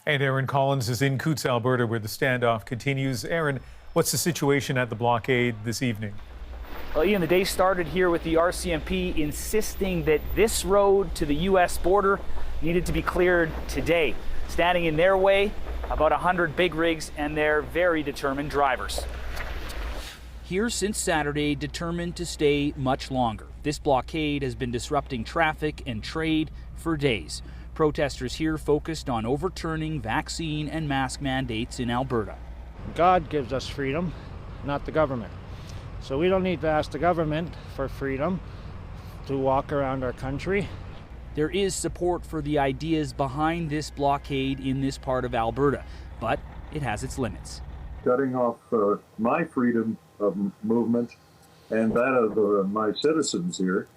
And Aaron Collins is in Coutts, Alberta, where the standoff continues. Aaron, what's the situation at the blockade this evening? Well, Ian, the day started here with the RCMP insisting that this road to the U.S. border needed to be cleared today. Standing in their way, about 100 big rigs and their very determined drivers. Here since Saturday, determined to stay much longer. This blockade has been disrupting traffic and trade for days. Protesters here focused on overturning vaccine and mask mandates in Alberta. God gives us freedom, not the government. So we don't need to ask the government for freedom to walk around our country. There is support for the ideas behind this blockade in this part of Alberta, but it has its limits. Cutting off my freedom of movement and that of my citizens here,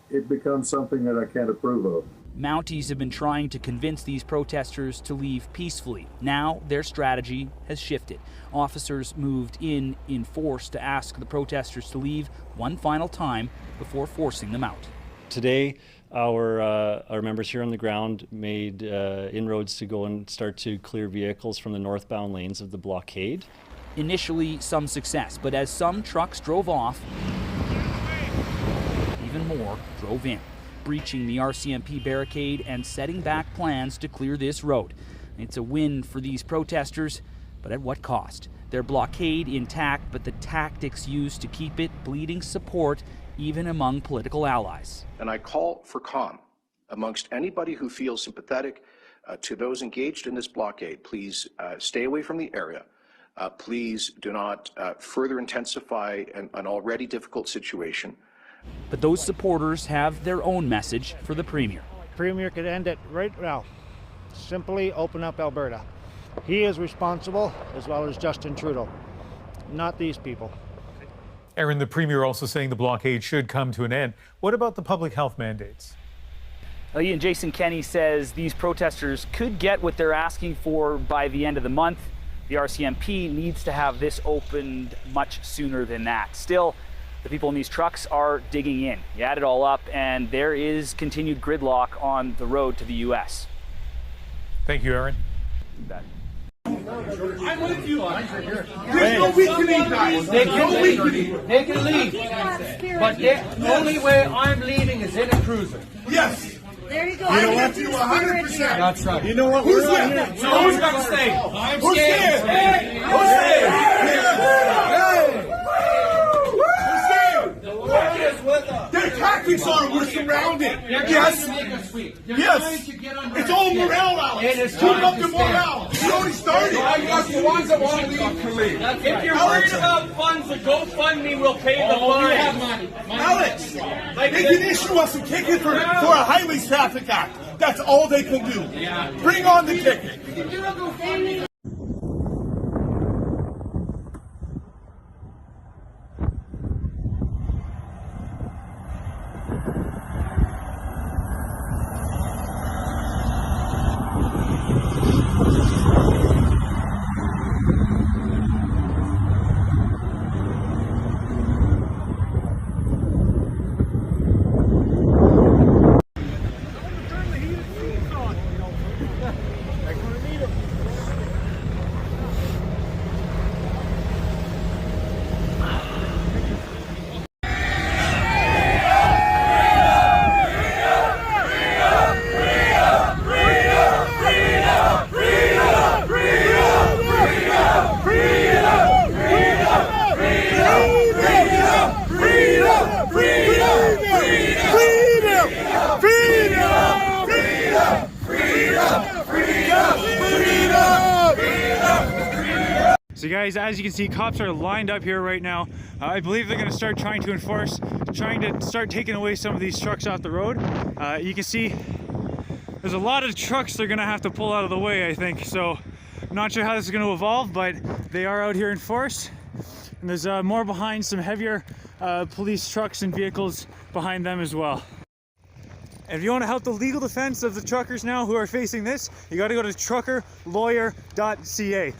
it becomes something that I can't approve of. Mounties have been trying to convince these protesters to leave peacefully. Now their strategy has shifted. Officers moved in force to ask the protesters to leave one final time before forcing them out. Today, our members here on the ground made inroads to go and start to clear vehicles from the northbound lanes of the blockade. Initially, some success, but as some trucks drove off, even more drove in, breaching the RCMP barricade and setting back plans to clear this road. It's a win for these protesters, but at what cost? Their blockade intact, but the tactics used to keep it bleeding support even among political allies. And I call for calm amongst anybody who feels sympathetic to those engaged in this blockade. Please stay away from the area. Please do not further intensify an already difficult situation. But those supporters have their own message for the Premier. The Premier could end it right now. Simply open up Alberta. He is responsible, as well as Justin Trudeau, not these people. Aaron, the Premier also saying the blockade should come to an end. What about the public health mandates? Ian, Jason Kenney says these protesters could get what they're asking for by the end of the month. The RCMP needs to have this opened much sooner than that. Still, the people in these trucks are digging in. You add it all up, and there is continued gridlock on the road to the U.S. Thank you, Aaron. I'm with you. There's no weakening, guys. They can leave. But the only way I'm leaving is in a cruiser. Yes. There you go. You know what? 100%. That's right. You know what? Who's here? So who's going to stay? I'm scared. Hey. Who's Their tactics are we're surrounded. Yes. Yes. It's all morale out. Keep up the morale. You already started. The ones that want to leave can leave. If you're worried about funds, the GoFundMe will pay the fine. We have money. Alex, they can issue us a ticket for a highway traffic act. That's all they can do. Bring on the ticket. So guys, as you can see, cops are lined up here right now. I believe they're going to start trying to start taking away some of these trucks off the road. You can see there's a lot of trucks they're going to have to pull out of the way, I think. So I'm not sure how this is going to evolve, but they are out here in force. And there's more behind, some heavier police trucks and vehicles behind them as well. And if you want to help the legal defense of the truckers now who are facing this, you got to go to truckerlawyer.ca.